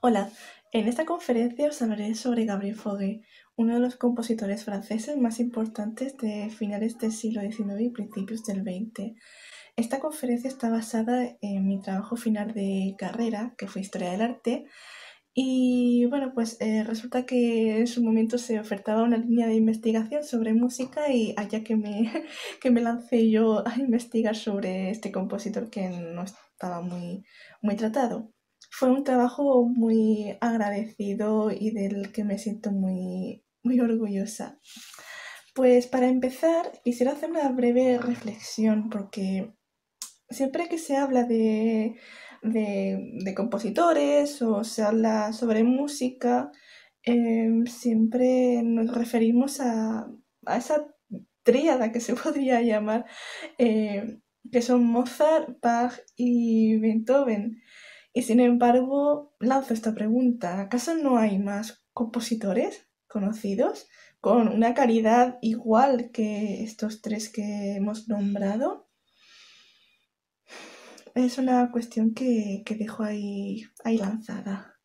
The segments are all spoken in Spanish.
Hola, en esta conferencia os hablaré sobre Gabriel Fauré, uno de los compositores franceses más importantes de finales del siglo XIX y principios del XX. Esta conferencia está basada en mi trabajo final de carrera, que fue Historia del Arte, y bueno, pues resulta que en su momento se ofertaba una línea de investigación sobre música y allá que me, que me lancé yo a investigar sobre este compositor que no estaba muy tratado. Fue un trabajo muy agradecido y del que me siento muy orgullosa. Pues para empezar, quisiera hacer una breve reflexión porque siempre que se habla de compositores o se habla sobre música, siempre nos referimos a esa tríada que se podría llamar, eh, que son Mozart, Bach y Beethoven. Y sin embargo, lanzo esta pregunta, ¿acaso no hay más compositores conocidos con una calidad igual que estos tres que hemos nombrado? Es una cuestión que dejo ahí lanzada.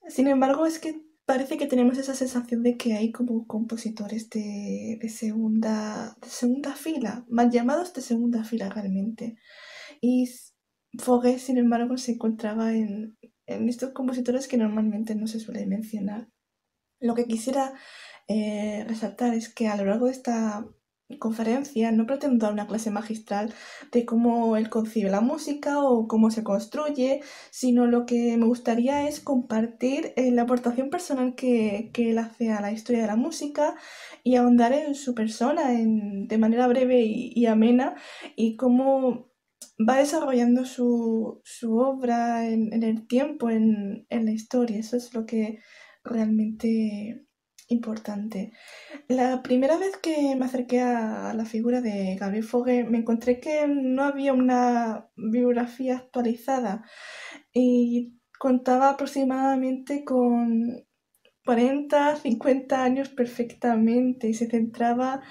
Sin embargo, es que parece que tenemos esa sensación de que hay como compositores de segunda fila, mal llamados de segunda fila realmente. Y Fauré, sin embargo, se encontraba en estos compositores que normalmente no se suele mencionar. Lo que quisiera resaltar es que a lo largo de esta conferencia no pretendo dar una clase magistral de cómo él concibe la música o cómo se construye, sino lo que me gustaría es compartir la aportación personal que él hace a la historia de la música y ahondar en su persona de manera breve y amena y cómo va desarrollando su obra en el tiempo, en la historia. Eso es lo que realmente importante. La primera vez que me acerqué a la figura de Gabriel Fauré, me encontré que no había una bibliografía actualizada y contaba aproximadamente con 40, 50 años perfectamente y se centraba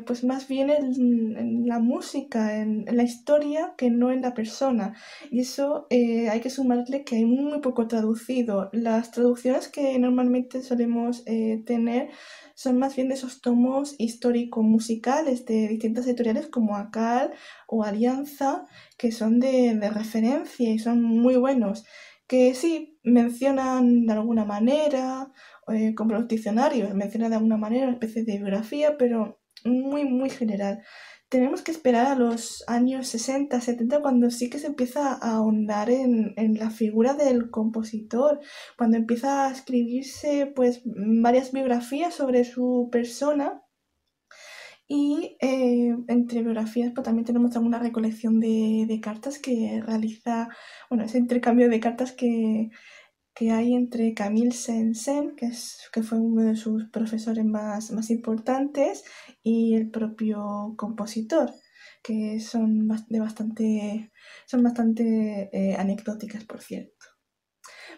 pues más bien en la música, en la historia, que no en la persona. Y eso hay que sumarle que hay muy poco traducido. Las traducciones que normalmente solemos tener son más bien de esos tomos histórico-musicales de distintas editoriales como Akal o Alianza, que son de referencia y son muy buenos que sí mencionan de alguna manera, como los diccionarios, mencionan de alguna manera una especie de biografía, pero muy general. Tenemos que esperar a los años 60, 70, cuando sí que se empieza a ahondar en la figura del compositor, cuando empieza a escribirse pues varias biografías sobre su persona y entre biografías pues, también tenemos alguna recolección de cartas que realiza, bueno, ese intercambio de cartas que hay entre Camille Saint-Saëns, que fue uno de sus profesores más importantes, y el propio compositor, que son bastante anecdóticas, por cierto.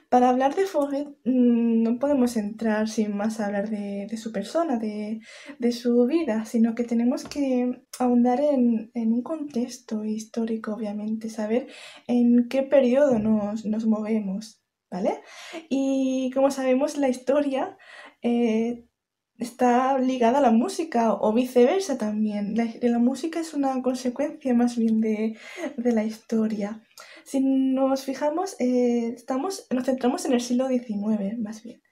Para hablar de Fauré no podemos entrar sin más a hablar de su persona, de su vida, sino que tenemos que ahondar en un contexto histórico, obviamente, saber en qué periodo nos movemos, ¿vale? Y como sabemos, la historia eh, está ligada a la música o viceversa también. La música es una consecuencia más bien de la historia. Si nos fijamos, nos centramos en el siglo XIX, más bien.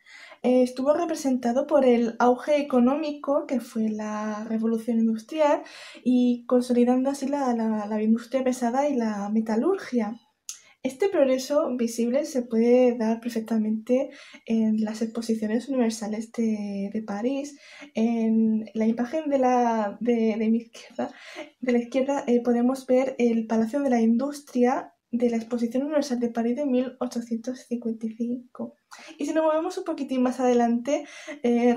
Estuvo representado por el auge económico, que fue la revolución industrial, y consolidando así la industria pesada y la metalurgia. Este progreso visible se puede dar perfectamente en las exposiciones universales de París. En la imagen de mi izquierda, de la izquierda podemos ver el Palacio de la Industria de la Exposición Universal de París de 1855. Y si nos movemos un poquitín más adelante,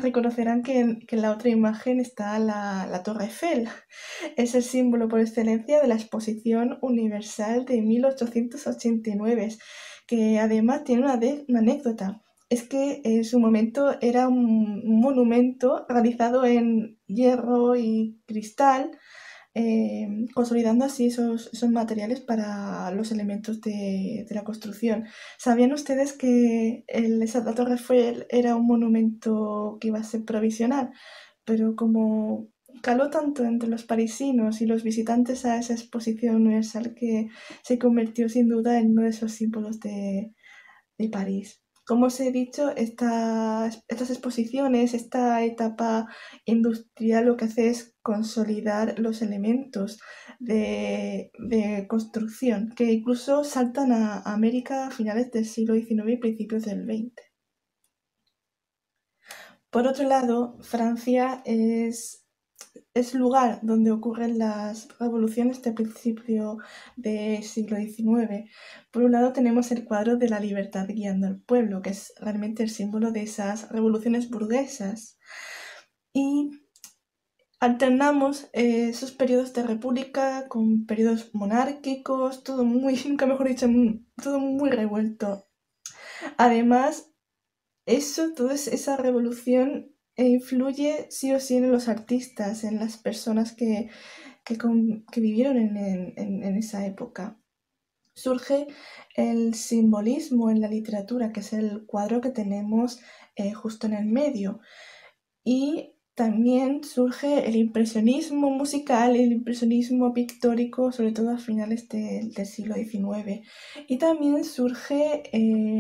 reconocerán que en la otra imagen está la Torre Eiffel. Es el símbolo por excelencia de la Exposición Universal de 1889, que además tiene una anécdota. Es que en su momento era un monumento realizado en hierro y cristal, consolidando así esos materiales para los elementos de la construcción. ¿Sabían ustedes que la Torre Eiffel era un monumento que iba a ser provisional? Pero como caló tanto entre los parisinos y los visitantes a esa exposición universal que se convirtió sin duda en uno de esos símbolos de París. Como os he dicho, estas exposiciones, esta etapa industrial lo que hace es consolidar los elementos de construcción que incluso saltan a América a finales del siglo XIX y principios del XX. Por otro lado, Francia es lugar donde ocurren las revoluciones de principio del siglo XIX. Por un lado tenemos el cuadro de la libertad guiando al pueblo, que es realmente el símbolo de esas revoluciones burguesas. Y alternamos esos periodos de república con periodos monárquicos, todo muy, nunca mejor dicho, todo muy revuelto. Además, toda esa revolución influye sí o sí en los artistas, en las personas que vivieron en esa época. Surge el simbolismo en la literatura, que es el cuadro que tenemos justo en el medio. Y también surge el impresionismo musical, el impresionismo pictórico, sobre todo a finales del siglo XIX. Y también surge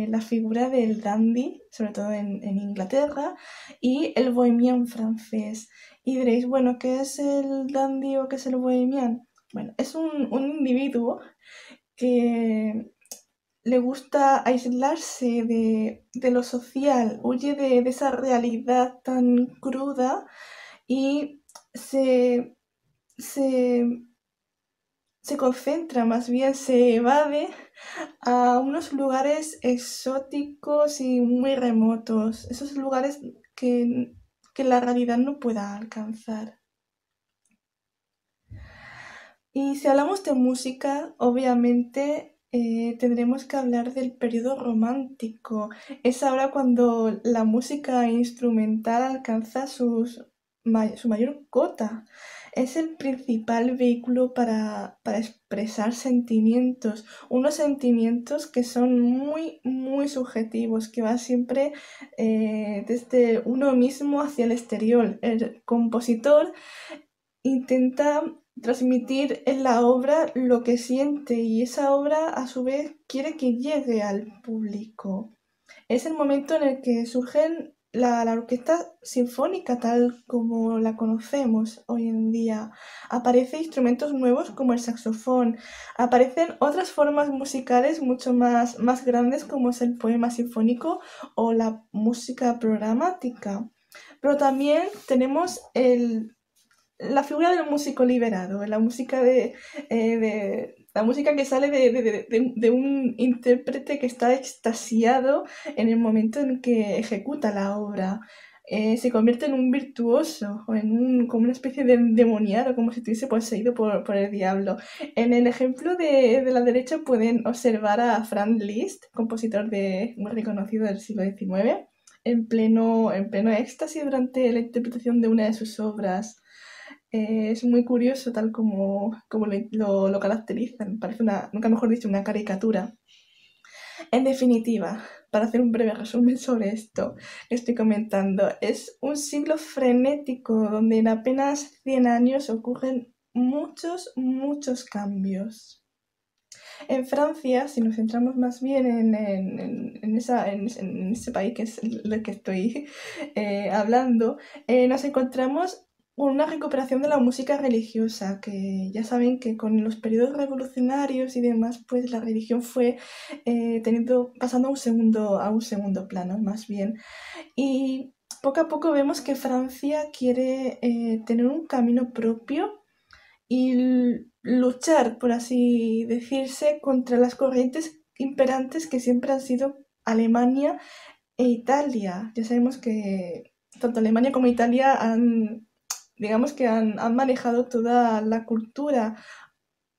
la figura del dandy, sobre todo en Inglaterra, y el bohemien francés. Y diréis, bueno, ¿qué es el dandy o qué es el bohemien? Bueno, es un individuo que le gusta aislarse de lo social, huye de esa realidad tan cruda y se, se, se concentra, más bien se evade a unos lugares exóticos y muy remotos, esos lugares que la realidad no pueda alcanzar. Y si hablamos de música, obviamente tendremos que hablar del periodo romántico. Es ahora cuando la música instrumental alcanza su mayor cota. Es el principal vehículo para expresar sentimientos, unos sentimientos que son muy, muy subjetivos, que van siempre desde uno mismo hacia el exterior. El compositor intenta transmitir en la obra lo que siente y esa obra a su vez quiere que llegue al público. Es el momento en el que surge la orquesta sinfónica tal como la conocemos hoy en día. Aparecen instrumentos nuevos como el saxofón, aparecen otras formas musicales mucho más grandes como es el poema sinfónico o la música programática. Pero también tenemos la figura del músico liberado, la música que sale de un intérprete que está extasiado en el momento en que ejecuta la obra. Se convierte en un virtuoso o como una especie de endemoniado, como si estuviese poseído por el diablo. En el ejemplo de la derecha pueden observar a Franz Liszt, compositor muy reconocido del siglo XIX, en pleno éxtasis durante la interpretación de una de sus obras. Es muy curioso tal como lo caracterizan. Parece nunca mejor dicho, una caricatura. En definitiva, para hacer un breve resumen sobre esto que estoy comentando, es un siglo frenético donde en apenas 100 años ocurren muchos, muchos cambios. En Francia, si nos centramos más bien en ese país que es el que estoy hablando, nos encontramos una recuperación de la música religiosa, que ya saben que con los periodos revolucionarios y demás, pues la religión fue pasando a un segundo plano, más bien. Y poco a poco vemos que Francia quiere tener un camino propio y luchar, por así decirse, contra las corrientes imperantes que siempre han sido Alemania e Italia. Ya sabemos que tanto Alemania como Italia digamos que han manejado toda la cultura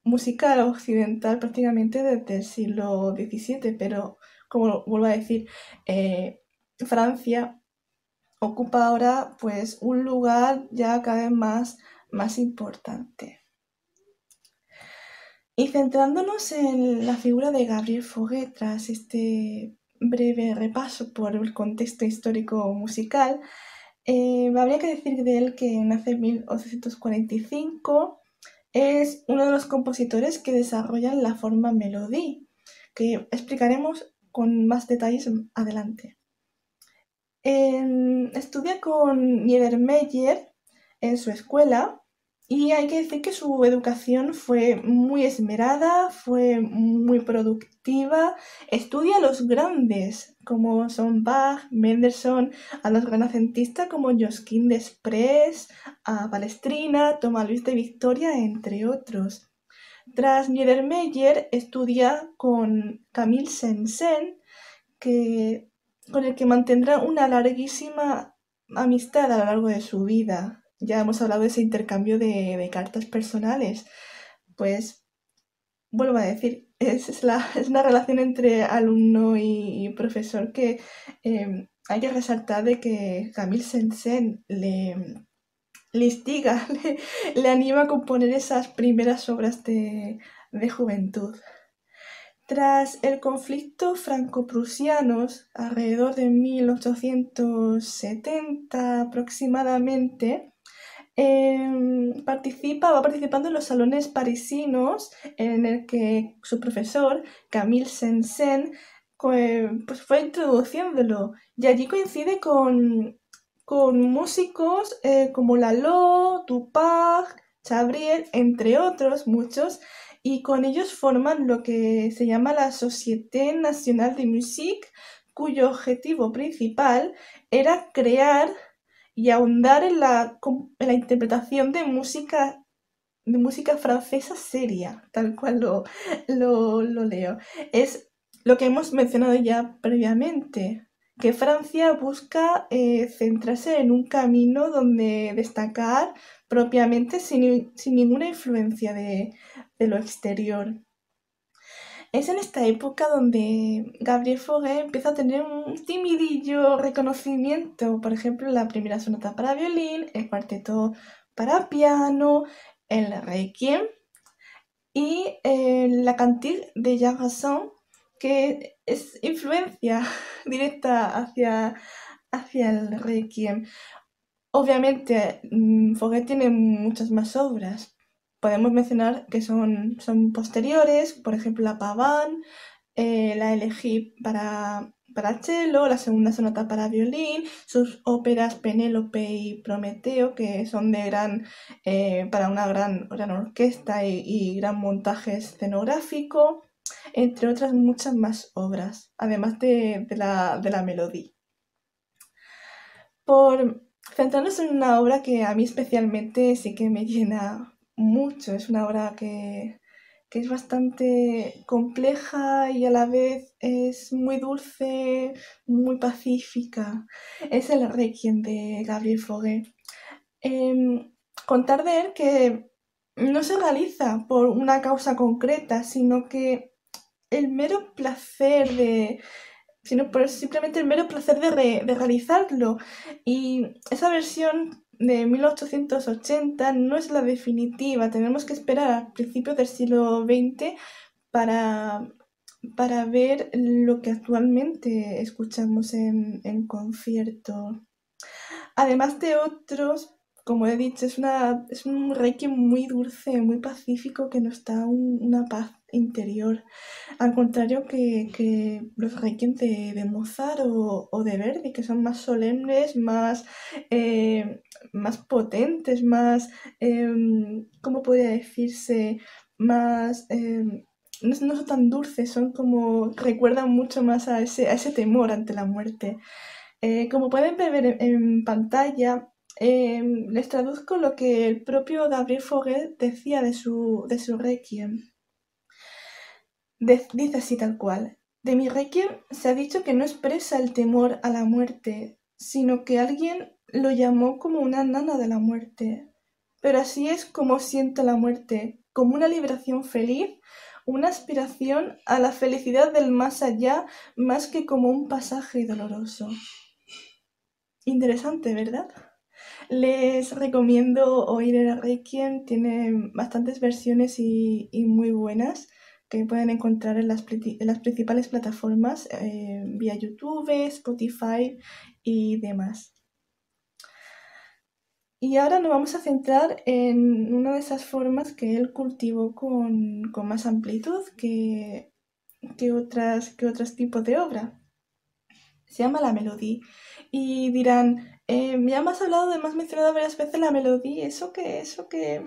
musical occidental prácticamente desde el siglo XVII, pero como vuelvo a decir, Francia ocupa ahora pues un lugar ya cada vez más importante. Y centrándonos en la figura de Gabriel Fauré, tras este breve repaso por el contexto histórico musical, habría que decir de él que nace en 1845, es uno de los compositores que desarrollan la forma melodía, que explicaremos con más detalles adelante. Estudia con Niedermeyer en su escuela y hay que decir que su educación fue muy esmerada, fue muy productiva. Estudia a los grandes como son Bach, Mendelssohn, a los renacentistas como Josquin des Prez, a Palestrina, Tomás Luis de Victoria, entre otros. Tras Niedermeyer estudia con Camille Saint-Saëns, con el que mantendrá una larguísima amistad a lo largo de su vida. Ya hemos hablado de ese intercambio de cartas personales. Pues vuelvo a decir, es una relación entre alumno y profesor que hay que resaltar de que Camille Saint-Saëns le instiga, le anima a componer esas primeras obras de juventud. Tras el conflicto franco-prusiano, alrededor de 1870 aproximadamente, va participando en los salones parisinos en el que su profesor, Camille Saint-Saëns, pues fue introduciéndolo. Y allí coincide con músicos como Lalo, Tupac, Chabrier, entre otros muchos, y con ellos forman lo que se llama la Société Nationale de Musique, cuyo objetivo principal era crear y ahondar en la interpretación de música francesa seria, tal cual lo leo. Es lo que hemos mencionado ya previamente, que Francia busca centrarse en un camino donde destacar propiamente sin ninguna influencia de lo exterior. Es en esta época donde Gabriel Fauré empieza a tener un timidillo reconocimiento, por ejemplo, la primera sonata para violín, el cuarteto para piano, el Requiem y la cantique de Jean Rasson, que es influencia directa hacia el Requiem. Obviamente, Fauré tiene muchas más obras. Podemos mencionar que son posteriores, por ejemplo, la Pavane, la Elegí para cello, la segunda sonata para violín, sus óperas Penélope y Prometeo, que son para una gran orquesta y gran montaje escenográfico, entre otras muchas más obras, además de la melodía. Por centrarnos en una obra que a mí especialmente sí que me llena mucho, es una obra que es bastante compleja y a la vez es muy dulce, muy pacífica. Es el Requiem de Gabriel Fauré. Contar de él que no se realiza por una causa concreta, sino que el mero placer sino por simplemente el mero placer de realizarlo. Y esa versión de 1880 no es la definitiva, tenemos que esperar a principios del siglo XX para, para ver lo que actualmente escuchamos en concierto. Además de otros, como he dicho, es un requiem muy dulce, muy pacífico, que nos da una paz interior. Al contrario que los requiem de Mozart o de Verdi, que son más solemnes, más potentes, ¿cómo podría decirse? Más... no son tan dulces, son como... recuerdan mucho más a ese temor ante la muerte. Como pueden ver en pantalla, les traduzco lo que el propio Gabriel Fauré decía de su Requiem. Dice así tal cual: de mi Requiem se ha dicho que no expresa el temor a la muerte, sino que alguien lo llamó como una nana de la muerte. Pero así es como siento la muerte, como una liberación feliz, una aspiración a la felicidad del más allá, más que como un pasaje doloroso. Interesante, ¿verdad? Les recomiendo oír el Requiem, tiene bastantes versiones y muy buenas que pueden encontrar en en las principales plataformas vía YouTube, Spotify y demás. Y ahora nos vamos a centrar en una de esas formas que él cultivó con más amplitud que otros tipos de obra. Se llama la melodía. Y dirán, ya me has hablado, me has mencionado varias veces la melodía, ¿eso qué? ¿Eso qué?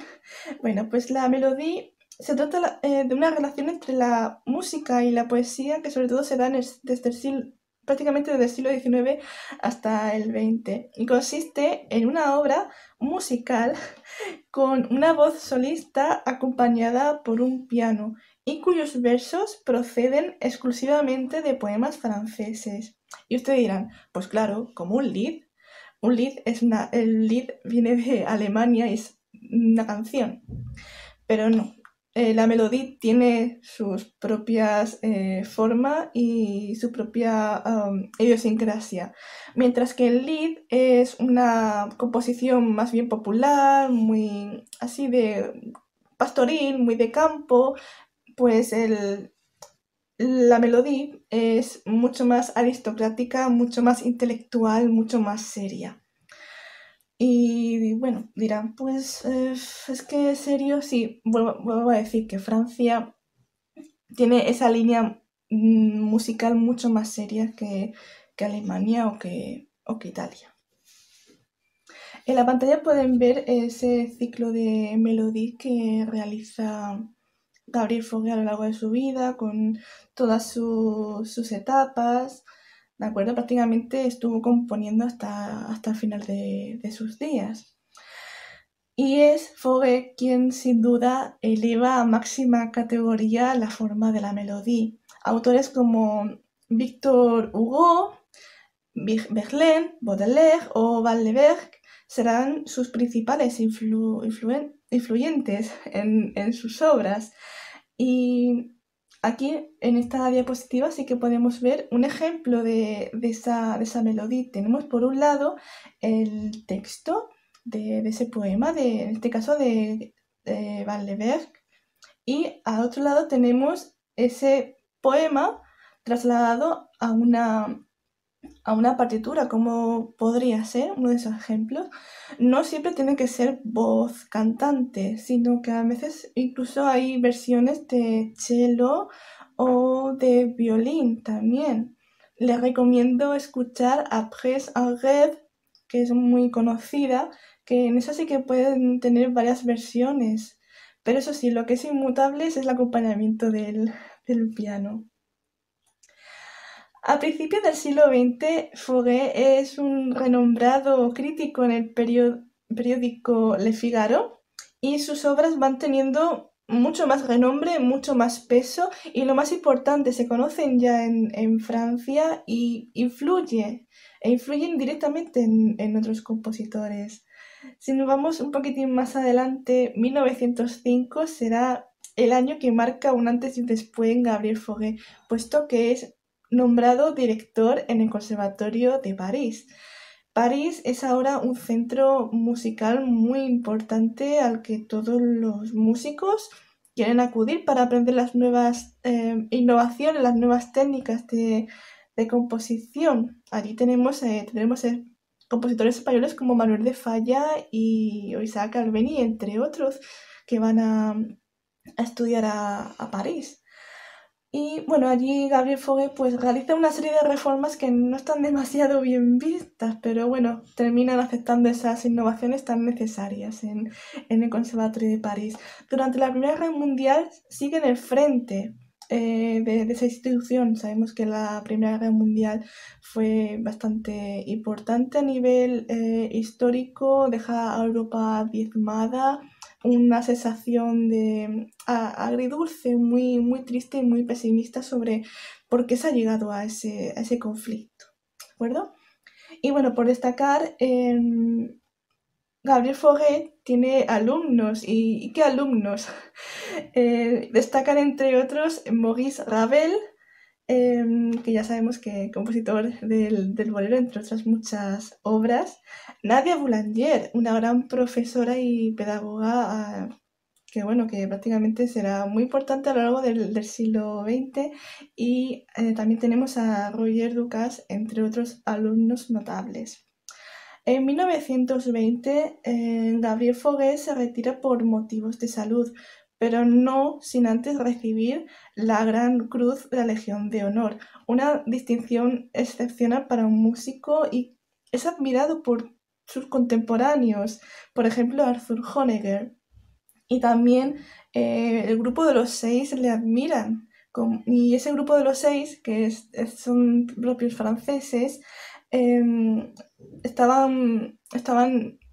Bueno, pues la melodía se trata de una relación entre la música y la poesía que sobre todo se da desde el siglo, prácticamente desde el siglo XIX hasta el XX. Y consiste en una obra musical con una voz solista acompañada por un piano y cuyos versos proceden exclusivamente de poemas franceses. Y ustedes dirán, pues claro, como un lied. El lied viene de Alemania y es una canción. Pero no, la melodía tiene sus propias formas y su propia idiosincrasia, mientras que el lied es una composición más bien popular, muy así de pastoril, muy de campo, pues la melodía es mucho más aristocrática, mucho más intelectual, mucho más seria. Y bueno, dirán, pues es que serio, sí, vuelvo a decir que Francia tiene esa línea musical mucho más seria que Alemania o que Italia. En la pantalla pueden ver ese ciclo de melodías que realiza Gabriel Fauré a lo largo de su vida, con todas sus etapas, ¿de acuerdo? Prácticamente estuvo componiendo hasta el final de sus días. Y es Fauré quien sin duda eleva a máxima categoría la forma de la melodía. Autores como Victor Hugo, Verlaine, Baudelaire o Van der Berg serán sus principales influyentes en sus obras. Y aquí en esta diapositiva sí que podemos ver un ejemplo de esa melodía. Tenemos por un lado el texto de ese poema, en este caso de Van der Berg, y al otro lado tenemos ese poema trasladado a una partitura, como podría ser uno de esos ejemplos. No siempre tiene que ser voz cantante, sino que a veces incluso hay versiones de cello o de violín también. Les recomiendo escuchar Après un rêve, que es muy conocida, que en esa sí que pueden tener varias versiones. Pero eso sí, lo que es inmutable es el acompañamiento del piano. A principios del siglo XX, Fauré es un renombrado crítico en el periódico Le Figaro y sus obras van teniendo mucho más renombre, mucho más peso y lo más importante, se conocen ya en Francia y influyen directamente en otros compositores. Si nos vamos un poquitín más adelante, 1905 será el año que marca un antes y un después en Gabriel Fauré, puesto que es nombrado director en el Conservatorio de París. París es ahora un centro musical muy importante al que todos los músicos quieren acudir para aprender las nuevas innovaciones, las nuevas técnicas de composición. Allí tendremos compositores españoles como Manuel de Falla y Isaac Albéniz, entre otros, que van a estudiar a París. Y bueno, allí Gabriel Fauré pues realiza una serie de reformas que no están demasiado bien vistas, pero bueno, terminan aceptando esas innovaciones tan necesarias en el Conservatorio de París. Durante la Primera Guerra Mundial sigue en el frente de esa institución. Sabemos que la Primera Guerra Mundial fue bastante importante a nivel histórico, deja a Europa diezmada, una sensación de agridulce, muy, muy triste y muy pesimista sobre por qué se ha llegado a ese conflicto, ¿de acuerdo? Y bueno, por destacar, Gabriel Fauré tiene alumnos, ¿y qué alumnos? Destacan entre otros Maurice Ravel, que ya sabemos que compositor del bolero, entre otras muchas obras. Nadia Boulanger, una gran profesora y pedagoga, que bueno, que prácticamente será muy importante a lo largo del siglo XX. Y también tenemos a Roger Dukas, entre otros alumnos notables. En 1920, Gabriel Fauré se retira por motivos de salud, pero no sin antes recibir la Gran Cruz de la Legión de Honor, una distinción excepcional para un músico, y es admirado por sus contemporáneos, por ejemplo Arthur Honegger. Y también el grupo de los seis le admiran. Y ese grupo de los seis, que son propios franceses, em, estaban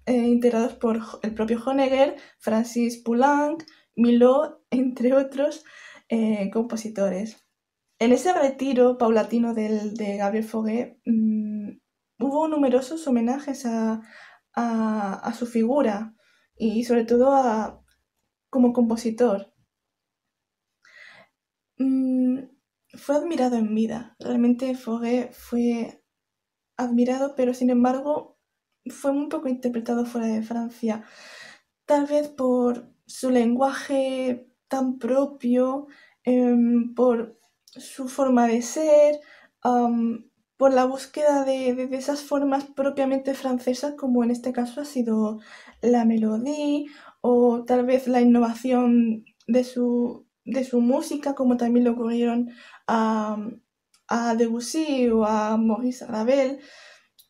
integrados por el propio Honegger, Francis Poulenc, Milhaud, entre otros compositores. En ese retiro paulatino de Gabriel Fauré, hubo numerosos homenajes a su figura y sobre todo como compositor. Mm, Fue admirado en vida. Realmente Fauré fue admirado, pero sin embargo fue muy poco interpretado fuera de Francia. Tal vez por su lenguaje tan propio, por su forma de ser, por la búsqueda de esas formas propiamente francesas, como en este caso ha sido la melodía, o tal vez la innovación de su música, como también le ocurrieron a, a Debussy o a Maurice Ravel,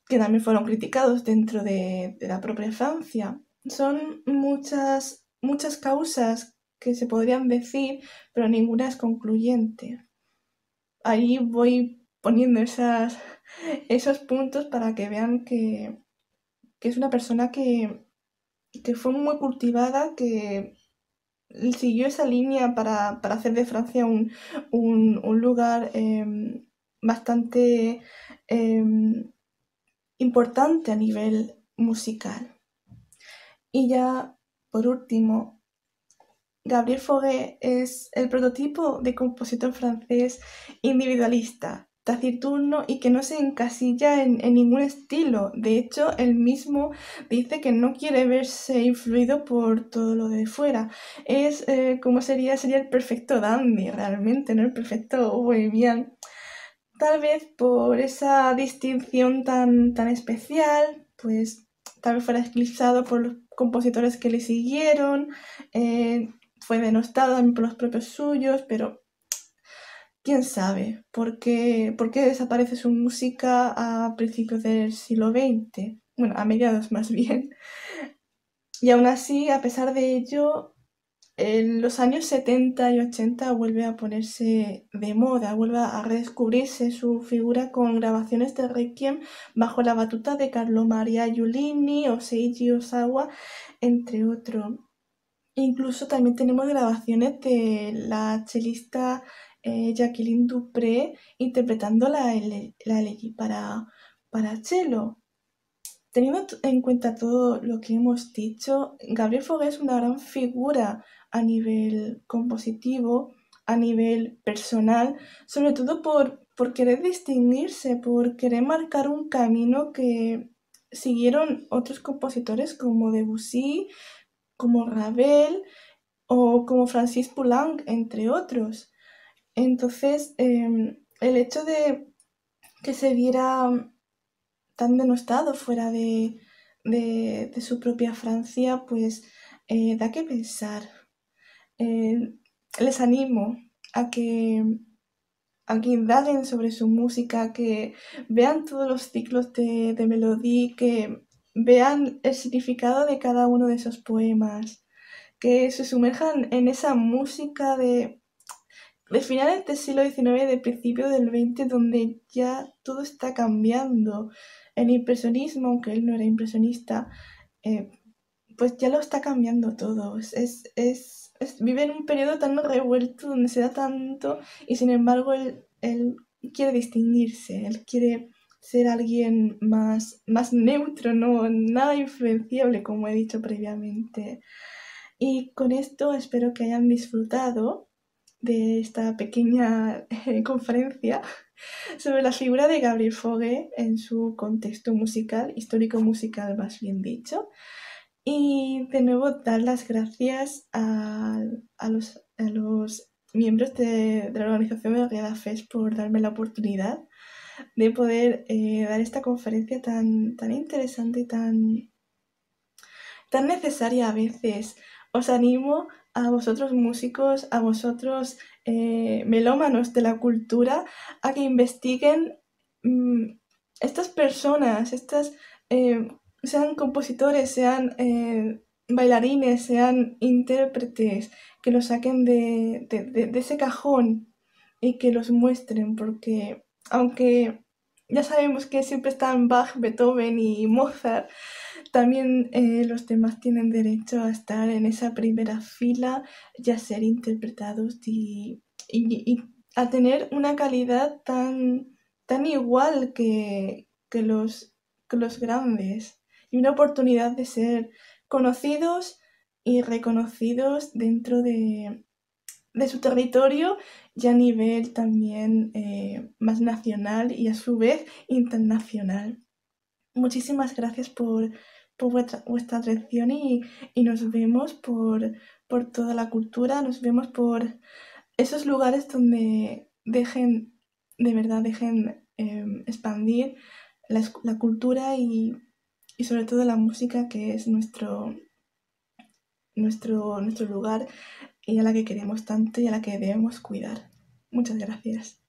que también fueron criticados dentro de la propia Francia. Son muchas causas que se podrían decir, pero ninguna es concluyente. Ahí voy poniendo esos puntos para que vean que es una persona que fue muy cultivada, que siguió esa línea para hacer de Francia un lugar bastante importante a nivel musical. Y ya, por último, Gabriel Fauré es el prototipo de compositor francés individualista, taciturno y que no se encasilla en ningún estilo. De hecho, él mismo dice que no quiere verse influido por todo lo de fuera. Es como sería el perfecto dandy, realmente, ¿no? El perfecto bohemian. Tal vez por esa distinción tan especial, pues tal vez fuera eclipsado por los compositores que le siguieron, fue denostado también por los propios suyos, pero quién sabe por qué desaparece su música a principios del siglo XX, bueno, a mediados más bien. Y aún así, a pesar de ello, en los años 70 y 80 vuelve a ponerse de moda, vuelve a redescubrirse su figura con grabaciones de Requiem bajo la batuta de Carlo Maria Giulini o Seiji Ozawa, entre otros. Incluso también tenemos grabaciones de la chelista Jacqueline Dupré interpretando la Elegy para cello. Teniendo en cuenta todo lo que hemos dicho, Gabriel Fauré es una gran figura a nivel compositivo, a nivel personal, sobre todo por querer distinguirse, por querer marcar un camino que siguieron otros compositores como Debussy, como Ravel o como Francis Poulenc, entre otros. Entonces, el hecho de que se viera tan denostado fuera de su propia Francia, pues da que pensar. Eh, Les animo a que indaguen sobre su música, que vean todos los ciclos de melodía, que vean el significado de cada uno de esos poemas, que se sumerjan en esa música de finales del siglo XIX, de principio del XX, donde ya todo está cambiando. El impresionismo, aunque él no era impresionista, eh, pues ya lo está cambiando todo. Vive en un periodo tan revuelto donde se da tanto y sin embargo él quiere distinguirse, él quiere ser alguien más neutro, no nada influenciable, como he dicho previamente. Y con esto espero que hayan disfrutado de esta pequeña conferencia sobre la figura de Gabriel Fauré en su contexto musical, histórico musical más bien dicho. Y de nuevo dar las gracias a los miembros de la organización de Riada Fest por darme la oportunidad de poder dar esta conferencia tan interesante y tan necesaria a veces. Os animo a vosotros músicos, a vosotros melómanos de la cultura, a que investiguen estas personas, sean compositores, sean bailarines, sean intérpretes, que los saquen de ese cajón y que los muestren, porque aunque ya sabemos que siempre están Bach, Beethoven y Mozart, también los demás tienen derecho a estar en esa primera fila y a ser interpretados y a tener una calidad tan igual que los grandes y una oportunidad de ser conocidos y reconocidos dentro de su territorio y a nivel también más nacional y a su vez internacional. Muchísimas gracias por vuestra atención y nos vemos por toda la cultura, nos vemos por esos lugares donde de verdad dejen expandir la cultura y sobre todo la música, que es nuestro lugar y a la que queremos tanto y a la que debemos cuidar. Muchas gracias.